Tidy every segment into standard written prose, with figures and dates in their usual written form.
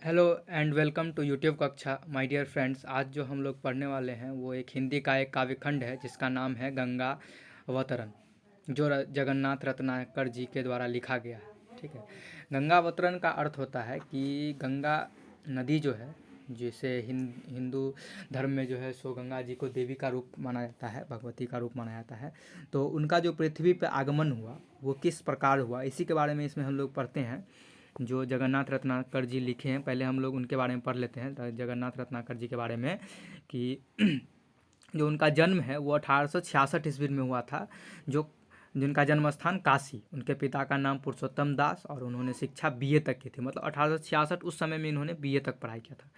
Hello and welcome to YouTube कक्षा my dear friends. आज जो हम लोग पढ़ने वाले हैं वो एक हिंदी का एक काव्यखंड है जिसका नाम है गंगा अवतरण, जो जगन्नाथ रत्नाकर जी के द्वारा लिखा गया है। ठीक है। गंगा अवतरण का अर्थ होता है कि गंगा नदी जो है, जिसे हिंदू धर्म में जो है सो गंगा जी को देवी का रूप माना जाता है, भगवती का रूप माना जाता है। तो उनका जो पृथ्वी पर आगमन हुआ वो किस प्रकार हुआ, इसी के बारे में इसमें हम लोग पढ़ते हैं। जो जगन्नाथ रत्नाकर जी लिखे हैं, पहले हम लोग उनके बारे में पढ़ लेते हैं, तो जगन्नाथ रत्नाकर जी के बारे में कि जो उनका जन्म है वो 1866 ईस्वी में हुआ था। जो जिनका जन्म स्थान काशी, उनके पिता का नाम पुरुषोत्तम दास, और उन्होंने शिक्षा बीए तक की थी। मतलब 1866 उस समय में इन्होंने बीए तक पढ़ाई किया था।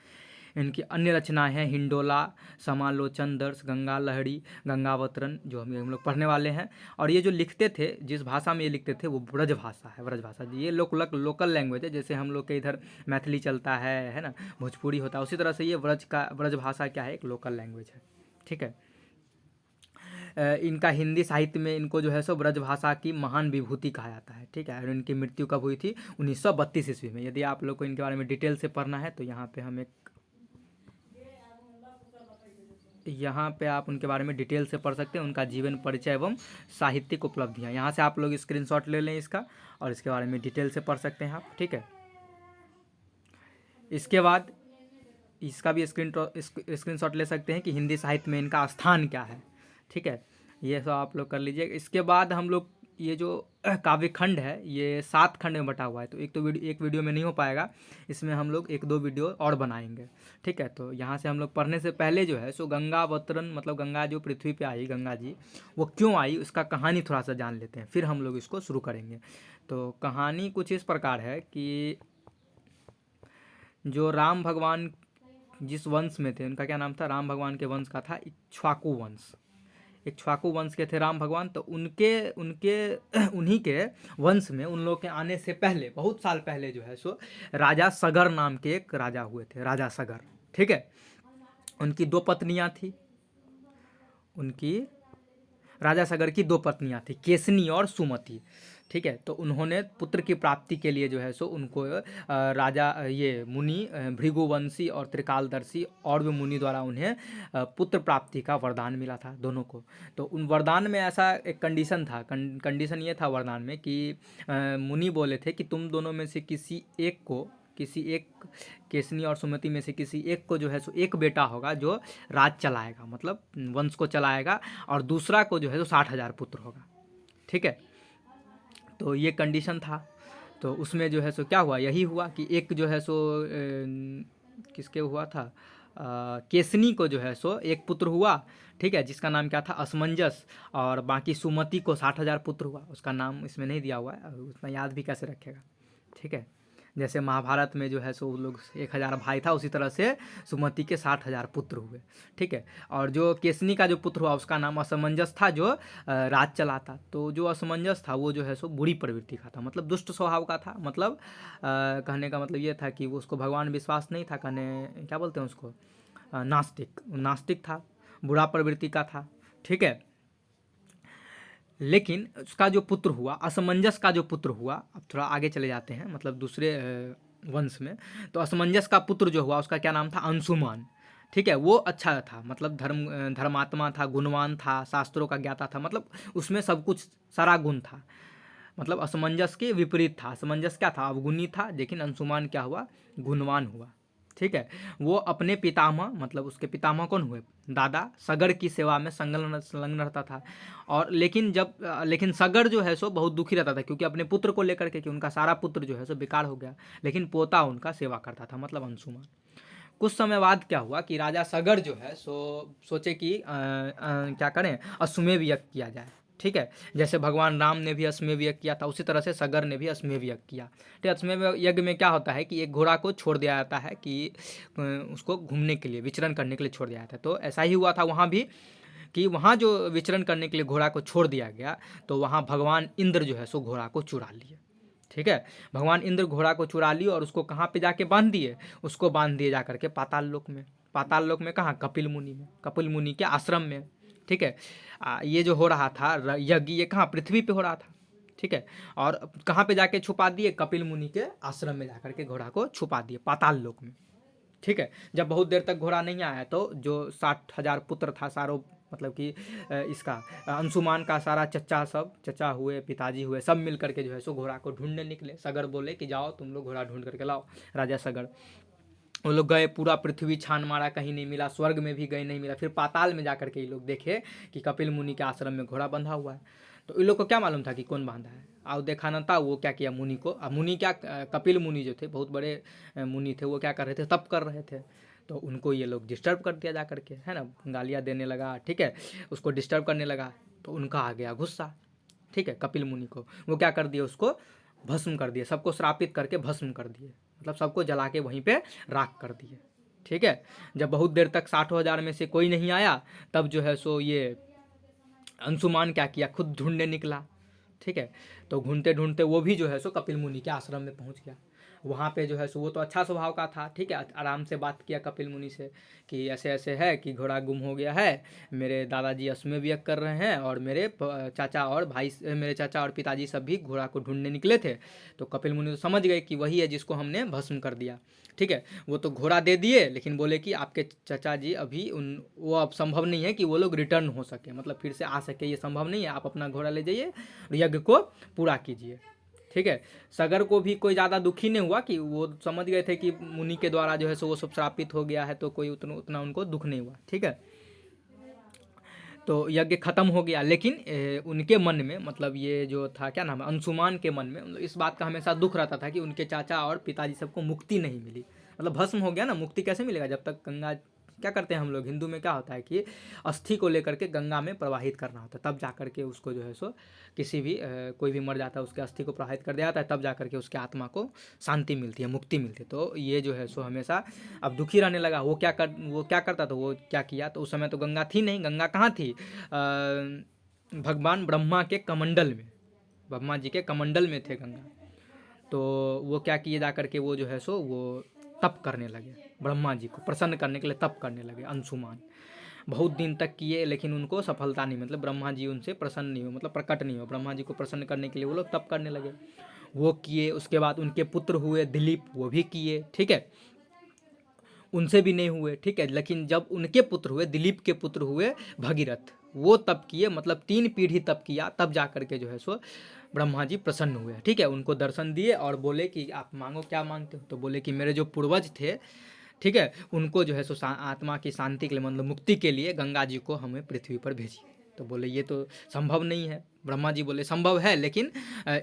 इनकी अन्य रचनाएं हैं हिंडोला, समालोचन दर्श, गंगा लहरी, गंगावतरण, जो हम लोग पढ़ने वाले हैं। और ये जो लिखते थे, जिस भाषा में ये लिखते थे वो ब्रज भाषा है। ब्रज भाषा ये लोकल लैंग्वेज है। जैसे हम लोग के इधर मैथिली चलता है ना, भोजपुरी होता है, उसी तरह से ये ब्रज भाषा क्या है, एक लोकल लैंग्वेज है। ठीक है। इनका हिंदी साहित्य में इनको जो है सो ब्रज भाषा की महान विभूति कहा जाता है। ठीक है। और इनकी मृत्यु कब हुई थी? 1932 ईस्वी में। यदि आप लोग को इनके बारे में डिटेल से पढ़ना है तो यहाँ पे आप उनके बारे में डिटेल से पढ़ सकते हैं। उनका जीवन परिचय एवं साहित्यिक उपलब्धियाँ, यहाँ से आप लोग स्क्रीनशॉट ले लें इसका, और इसके बारे में डिटेल से पढ़ सकते हैं आप। ठीक है। इसके बाद इसका भी स्क्रीनशॉट ले सकते हैं कि हिंदी साहित्य में इनका स्थान क्या है। ठीक है। ये सब आप लोग कर लीजिए। इसके बाद हम लोग ये जो काव्यखंड है ये 7 खंड में बटा हुआ है, तो एक वीडियो में नहीं हो पाएगा। इसमें हम लोग 1-2 वीडियो और बनाएंगे। ठीक है। तो यहाँ से हम लोग पढ़ने से पहले जो है सो गंगा अवतरण, मतलब गंगा जो पृथ्वी पे आई, गंगा जी वो क्यों आई, उसका कहानी थोड़ा सा जान लेते हैं, फिर हम लोग इसको शुरू करेंगे। तो कहानी कुछ इस प्रकार है कि जो राम भगवान जिस वंश में थे, उनका क्या नाम था, राम भगवान के वंश का था इक्ष्वाकु वंश। इक्ष्वाकु वंश के थे राम भगवान। तो उनके उनके उन्हीं के वंश में, उन लोग के आने से पहले, बहुत साल पहले जो है सो राजा सगर नाम के एक राजा हुए थे, राजा सगर। ठीक है। उनकी 2 पत्नियां थी। उनकी राजा सगर की 2 पत्नियां थी, केसनी और सुमति। ठीक है। तो उन्होंने पुत्र की प्राप्ति के लिए जो है सो उनको राजा ये मुनि भृगुवंशी और त्रिकालदर्शी और भी मुनि द्वारा उन्हें पुत्र प्राप्ति का वरदान मिला था दोनों को। तो उन वरदान में ऐसा एक कंडीशन था, कंडीशन ये था वरदान में कि मुनि बोले थे कि तुम दोनों में से किसी एक केसनी और सुमति में से किसी एक को जो है सो एक बेटा होगा जो राज चलाएगा, मतलब वंश को चलाएगा, और दूसरा को जो है सो 60,000 पुत्र होगा। ठीक है। तो ये कंडीशन था। तो उसमें जो है सो क्या हुआ, यही हुआ कि एक जो है सो किसके हुआ था, केसनी को जो है सो एक पुत्र हुआ। ठीक है। जिसका नाम क्या था, असमंजस। और बाकी सुमति को 60,000 पुत्र हुआ। उसका नाम इसमें नहीं दिया हुआ है, उतना याद भी कैसे रखेगा। ठीक है। जैसे महाभारत में जो है सो लोग 1,000 भाई था, उसी तरह से सुमति के 60,000 पुत्र हुए। ठीक है। और जो केसनी का जो पुत्र हुआ उसका नाम असमंजस था, जो राज चलाता। तो जो असमंजस था वो जो है सो बुरी प्रवृत्ति का था, मतलब दुष्ट स्वभाव का था। मतलब कहने का मतलब ये था कि वो, उसको भगवान विश्वास नहीं था, कहने क्या बोलते हैं उसको, नास्तिक नास्तिक था, बुरा प्रवृत्ति का था। ठीक है। लेकिन उसका जो पुत्र हुआ, असमंजस का जो पुत्र हुआ, अब थोड़ा आगे चले जाते हैं, मतलब दूसरे वंश में। तो असमंजस का पुत्र जो हुआ उसका क्या नाम था, अंशुमान। ठीक है। वो अच्छा था, मतलब धर्मात्मा था, गुणवान था, शास्त्रों का ज्ञाता था, मतलब उसमें सब कुछ सारा गुण था। मतलब असमंजस के विपरीत था। असमंजस क्या था, अवगुणी था, लेकिन अंशुमान क्या हुआ, गुणवान हुआ। ठीक है। वो अपने पितामह, मतलब उसके पितामह कौन हुए, दादा सगर की सेवा में संलग्न रहता था। और लेकिन सगर जो है सो बहुत दुखी रहता था, क्योंकि अपने पुत्र को लेकर के, कि उनका सारा पुत्र जो है सो बेकार हो गया। लेकिन पोता उनका सेवा करता था, मतलब अंशुमान। कुछ समय बाद क्या हुआ कि राजा सगर जो है सो सोचे कि क्या करें, अश्वमेध यज्ञ किया जाए। ठीक है। जैसे भगवान राम ने भी अश्वमेध यज्ञ किया था, उसी तरह से सगर ने भी अश्वमेध यज्ञ किया। ठीक है। अश्वमेध यज्ञ में क्या होता है कि एक घोड़ा को छोड़ दिया जाता है, कि उसको घूमने के लिए, विचरण करने के लिए छोड़ दिया जाता है। तो ऐसा ही हुआ था वहाँ भी, कि वहाँ जो विचरण करने के लिए घोड़ा को छोड़ दिया गया, तो वहाँ भगवान इंद्र जो है सो घोड़ा को चुरा लिए। ठीक है। भगवान इंद्र घोड़ा को चुरा लिए, और उसको कहाँ पे जाके बांध दिए, उसको बांध दिए जा करके पाताल लोक में। पाताल लोक में कहाँ, कपिल मुनि में, कपिल मुनि के आश्रम में। ठीक है। ये जो हो रहा था यज्ञ, ये कहाँ, पृथ्वी पे हो रहा था। ठीक है। और कहाँ पे जाके छुपा दिए, कपिल मुनि के आश्रम में जाकर के घोड़ा को छुपा दिए, पाताल लोक में। ठीक है। जब बहुत देर तक घोड़ा नहीं आया तो जो 60,000 पुत्र था सारों, मतलब कि इसका अंशुमान का सारा चचा, सब चचा हुए, पिताजी हुए, सब मिल करके जो है सो घोड़ा को ढूंढने निकले। सगर बोले कि जाओ तुम लोग घोड़ा ढूंढ करके लाओ। राजा सगर, वो लोग गए, पूरा पृथ्वी छान मारा, कहीं नहीं मिला, स्वर्ग में भी गए, नहीं मिला। फिर पाताल में जाकर के ये लोग देखे कि कपिल मुनि के आश्रम में घोड़ा बंधा हुआ है। तो इन लोग को क्या मालूम था कि कौन बांधा है। और देखा न था, वो क्या किया मुनि को, मुनि क्या, कपिल मुनि जो थे बहुत बड़े मुनि थे, वो क्या कर रहे थे, तप कर रहे थे। तो उनको ये लोग डिस्टर्ब कर दिया जा करके, है ना, गालियाँ देने लगा, ठीक है, उसको डिस्टर्ब करने लगा। तो उनका आ गया गुस्सा, ठीक है, कपिल मुनि को। वो क्या कर दिए, उसको भस्म कर दिए, सबको श्रापित करके भस्म कर दिए, मतलब सबको जला के वहीं पे राख कर दिए। ठीक है। जब बहुत देर तक 60,000 में से कोई नहीं आया, तब जो है सो ये अंशुमान क्या किया, खुद ढूंढने निकला। ठीक है। तो ढूंढते ढूंढते वो भी जो है सो कपिल मुनि के आश्रम में पहुंच गया। वहाँ पे जो है सो वो तो अच्छा स्वभाव का था, ठीक है, आराम से बात किया कपिल मुनि से कि ऐसे ऐसे है कि घोड़ा गुम हो गया है, मेरे दादाजी अश्वमेध यज्ञ कर रहे हैं, और मेरे चाचा और भाई, मेरे चाचा और पिताजी सब भी घोड़ा को ढूंढने निकले थे। तो कपिल मुनि तो समझ गए कि वही है जिसको हमने भस्म कर दिया। ठीक है। वो तो घोड़ा दे दिए, लेकिन बोले कि आपके चाचा जी अभी वो अब संभव नहीं है कि वो लोग रिटर्न हो सके, मतलब फिर से आ सके, ये संभव नहीं है, आप अपना घोड़ा ले जाइए और यज्ञ को पूरा कीजिए। ठीक है। सगर को भी कोई ज़्यादा दुखी नहीं हुआ, कि वो समझ गए थे कि मुनि के द्वारा जो है सो वो सब श्रापित हो गया है, तो कोई उतना उतना उनको दुख नहीं हुआ। ठीक है। तो यज्ञ खत्म हो गया, लेकिन उनके मन में, मतलब ये जो था, क्या नाम है, अंशुमान के मन में, मतलब इस बात का हमेशा दुख रहता था कि उनके चाचा और पिताजी सबको मुक्ति नहीं मिली। मतलब भस्म हो गया ना, मुक्ति कैसे मिलेगा जब तक गंगा, क्या करते हैं हम लोग हिंदू में, क्या होता है कि अस्थि को लेकर के गंगा में प्रवाहित करना होता है, तब जा करके उसको जो है सो किसी भी कोई भी मर जाता है, उसके अस्थि को प्रवाहित कर दिया जाता है, तब जा करके उसके आत्मा को शांति मिलती है, मुक्ति मिलती है। तो ये जो है सो हमेशा अब दुखी रहने लगा। वो क्या करता था, वो क्या किया, तो उस समय तो गंगा थी नहीं, गंगा कहाँ थी, भगवान ब्रह्मा के कमंडल में, ब्रह्मा जी के कमंडल में थे गंगा। तो वो क्या किए, जा करके वो जो है सो वो तप करने लगे, ब्रह्मा जी को प्रसन्न करने के लिए तप करने लगे अंशुमान। बहुत दिन तक किए, लेकिन उनको सफलता नहीं, मतलब ब्रह्मा जी उनसे प्रसन्न नहीं हो, मतलब प्रकट नहीं हो। ब्रह्मा जी को प्रसन्न करने के लिए वो लोग तप करने लगे, वो किए। उसके बाद उनके पुत्र हुए दिलीप, वो भी किए। ठीक है। उनसे भी नहीं हुए। ठीक है। लेकिन जब उनके पुत्र हुए, दिलीप के पुत्र हुए भगीरथ, वो तप किए, मतलब 3 पीढ़ी तप किया, तब जा करके जो है सो ब्रह्मा जी प्रसन्न हुए। ठीक है। उनको दर्शन दिए और बोले कि आप मांगो, क्या मांगते हो। तो बोले कि मेरे जो पूर्वज थे, ठीक है, उनको जो है सो आत्मा की शांति के लिए, मतलब मुक्ति के लिए गंगा जी को हमें पृथ्वी पर भेजिए। तो बोले ये तो संभव नहीं है। ब्रह्मा जी बोले संभव है, लेकिन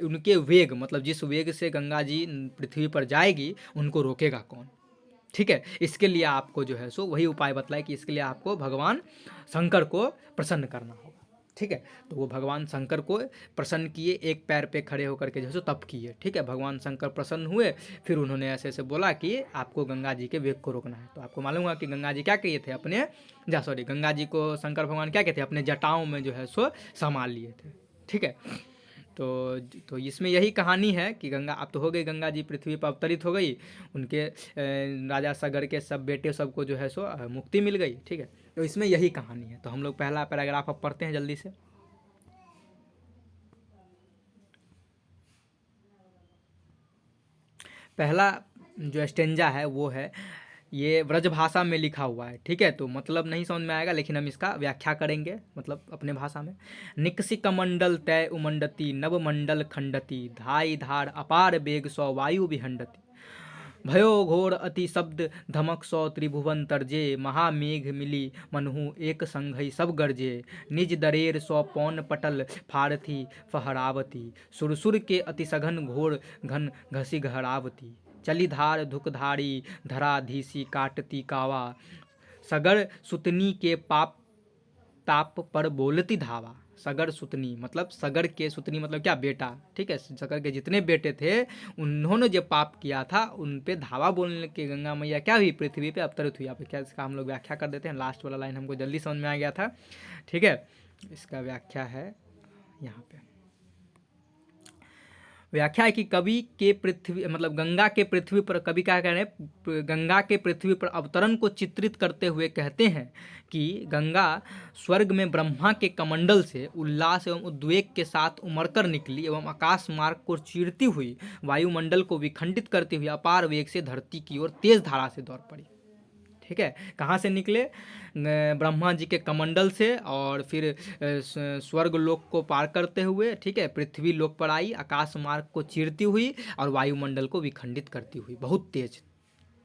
उनके वेग, मतलब जिस वेग से गंगा जी पृथ्वी पर जाएगी, उनको रोकेगा कौन। ठीक है। इसके लिए आपको जो है सो वही उपाय बतलाए कि इसके लिए आपको भगवान शंकर को प्रसन्न करना होगा। ठीक है। तो वो भगवान शंकर को प्रसन्न किए, एक पैर पे खड़े होकर के जो है सो तप किए। ठीक है। भगवान शंकर प्रसन्न हुए, फिर उन्होंने ऐसे ऐसे बोला कि आपको गंगा जी के वेग को रोकना है। तो आपको मालूम हुआ कि गंगा जी क्या किए थे, अपने गंगा जी को शंकर भगवान क्या कहते हैं, अपने जटाओं में जो है सो समा लिए थे। ठीक है। तो इसमें यही कहानी है कि गंगा, अब तो हो गई, गंगा जी पृथ्वी पर अवतरित हो गई, उनके राजा सगर के सब बेटे सबको जो है सो मुक्ति मिल गई। ठीक है। तो इसमें यही कहानी है। तो हम लोग पहला पैराग्राफ अब पढ़ते हैं जल्दी से। पहला जो स्टेंजा है वो है, ये ब्रज भाषा में लिखा हुआ है। ठीक है। तो मतलब नहीं समझ में आएगा, लेकिन हम इसका व्याख्या करेंगे, मतलब अपने भाषा में। निकसिक मंडल तय उमंडति, नव मंडल खंडति, धाई धार अपार बेग सौ वायु विहंडति, भयो घोर अति शब्द धमक सौ त्रिभुवन तरजे, महामेघ मिली मनहु एक संघई सब गरजे, निज दरेर सौ पौन पटल फारथी फहरावती, सुरसुर के अति सघन घोर घन घसी घहरावती, चली धार धुकधारी धराधीसी काटती कावा, सगर सुतनी के पाप ताप पर बोलती धावा। सगर सुतनी मतलब सगर के सुतनी मतलब क्या, बेटा। ठीक है। सगर के जितने बेटे थे, उन्होंने जो पाप किया था, उन पे धावा बोलने के गंगा मैया क्या हुई, पृथ्वी पे अवतरित हुई। यहाँ पे क्या, इसका हम लोग व्याख्या कर देते हैं। लास्ट वाला लाइन हमको जल्दी समझ में आ गया था। ठीक है। इसका व्याख्या है यहाँ पे। व्याख्या है कि कवि के पृथ्वी मतलब गंगा के पृथ्वी पर, कवि क्या कह रहे हैं, गंगा के पृथ्वी पर अवतरण को चित्रित करते हुए कहते हैं कि गंगा स्वर्ग में ब्रह्मा के कमंडल से उल्लास एवं उद्वेग के साथ उमड़कर निकली एवं आकाश मार्ग को चीरती हुई वायुमंडल को विखंडित करते हुए अपार वेग से धरती की ओर तेज धारा से दौड़ पड़ी। ठीक है, कहाँ से निकले, ब्रह्मा जी के कमंडल से, और फिर स्वर्ग लोक को पार करते हुए, ठीक है, पृथ्वी लोक पर आई, आकाश मार्ग को चीरती हुई और वायुमंडल को विखंडित करती हुई बहुत तेज।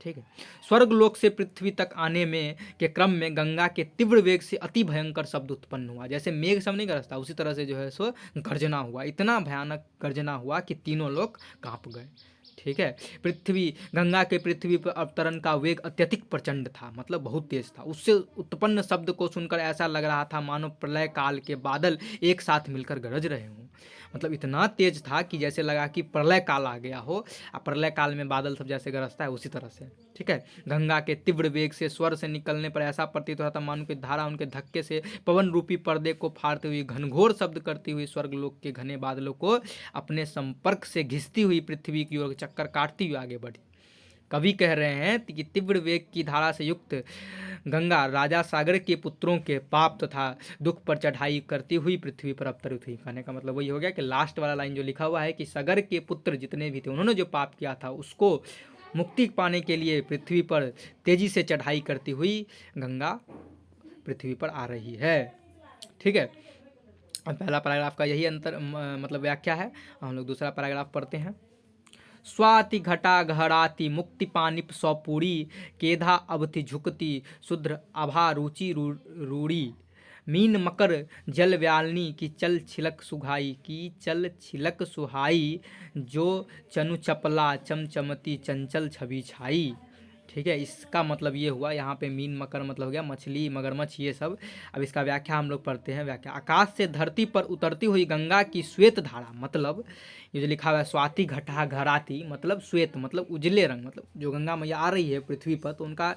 ठीक है, स्वर्ग लोक से पृथ्वी तक आने में के क्रम में गंगा के तीव्र वेग से अति भयंकर शब्द उत्पन्न हुआ। जैसे मेघ सब नहीं गरजता, उसी तरह से जो है सो गर्जना हुआ, इतना भयानक गर्जना हुआ कि तीनों लोग कांप गए। ठीक है, पृथ्वी गंगा के पृथ्वी पर अवतरण का वेग अत्यधिक प्रचंड था, मतलब बहुत तेज था। उससे उत्पन्न शब्द को सुनकर ऐसा लग रहा था मानो प्रलय काल के बादल एक साथ मिलकर गरज रहे हों। मतलब इतना तेज था कि जैसे लगा कि प्रलय काल आ गया हो, और प्रलय काल में बादल सब जैसे गरजता है उसी तरह से। ठीक है, गंगा के तीव्र वेग से स्वर से निकलने पर ऐसा प्रतीत होता था मानो कि धारा उनके धक्के से पवन रूपी पर्दे को फाड़ते हुए घनघोर शब्द करती हुई स्वर्गलोक के घने बादलों को अपने संपर्क से घिसती हुई पृथ्वी की ओर चक्कर काटती हुई आगे बढ़ी। कवि कह रहे हैं कि तीव्र वेग की धारा से युक्त गंगा राजा सागर के पुत्रों के पाप तथा दुख पर चढ़ाई करती हुई पृथ्वी पर अवतरित हुई। कहने का मतलब वही हो गया कि लास्ट वाला लाइन जो लिखा हुआ है कि सागर के पुत्र जितने भी थे उन्होंने जो पाप किया था उसको मुक्ति पाने के लिए पृथ्वी पर तेजी से चढ़ाई करती हुई गंगा पृथ्वी पर आ रही है। ठीक है, पहला पैराग्राफ का यही अंतर मतलब व्याख्या है। हम लोग दूसरा पैराग्राफ पढ़ते हैं। स्वाति घटा घराती मुक्ति पानिप सौपूरी केधा अवधि झुकती शुद्र आभा रुचि रूड़ी मीन मकर जल व्यालनी की चल छिलक सुघाई की चल छिलक सुहाई जो चनु चपला चमचमती चंचल छवि छाई। ठीक है, इसका मतलब ये हुआ, यहाँ पे मीन मकर मतलब हो गया मछली मगरमच्छ ये सब। अब इसका व्याख्या हम लोग पढ़ते हैं। व्याख्या, आकाश से धरती पर उतरती हुई गंगा की श्वेत धारा, मतलब ये जो लिखा हुआ है स्वाति घटा घराती मतलब श्वेत मतलब उजले रंग, मतलब जो गंगा मैया आ रही है पृथ्वी पर तो उनका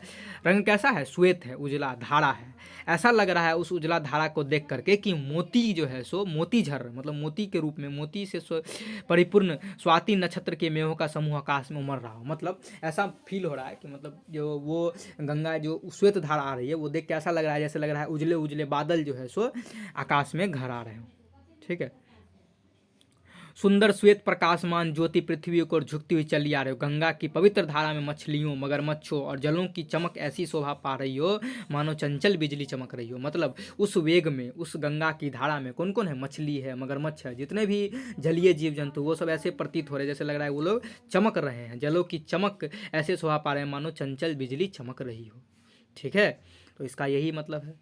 रंग कैसा है, श्वेत है, उजला धारा है। ऐसा लग रहा है उस उजला धारा को देख करके कि मोती जो है सो मोती झर मतलब मोती के रूप में मोती से परिपूर्ण स्वाति नक्षत्र के मेहों का समूह आकाश में उमड़ रहा हो। मतलब ऐसा फील हो रहा है कि मतलब जो वो गंगा जो श्वेत धारा आ रही है वो देख के ऐसा लग रहा है जैसे लग रहा है उजले उजले बादल जो है सो आकाश में घर आ रहे हो। ठीक है, सुंदर श्वेत प्रकाशमान ज्योति पृथ्वी को झुकती हुई चली आ रही हो। गंगा की पवित्र धारा में मछलियों मगरमच्छों और जलों की चमक ऐसी शोभा पा रही हो मानो चंचल बिजली चमक रही हो। मतलब उस वेग में उस गंगा की धारा में कौन कौन है, मछली है मगरमच्छ है, जितने भी जलीय जीव जंतु वो सब ऐसे प्रतीत हो रहे हैं जैसे लग रहा है वो लोग चमक रहे हैं, जलों की चमक ऐसे शोभा पा रहे हैं मानो चंचल बिजली चमक रही हो। ठीक है, तो इसका यही मतलब है।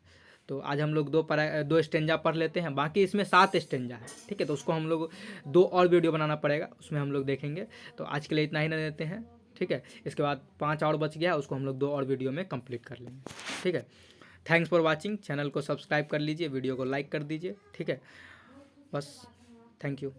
तो आज हम लोग दो स्टेंजा पढ़ लेते हैं, बाकी इसमें 7 स्टेंजा है। ठीक है, तो उसको हम लोग 2 और वीडियो बनाना पड़ेगा, उसमें हम लोग देखेंगे। तो आज के लिए इतना ही ना देते हैं। ठीक है, इसके बाद 5 और बच गया, उसको हम लोग 2 और वीडियो में कंप्लीट कर लेंगे। ठीक है, थैंक्स फॉर वॉचिंग। चैनल को सब्सक्राइब कर लीजिए, वीडियो को लाइक कर दीजिए। ठीक है, बस, थैंक यू।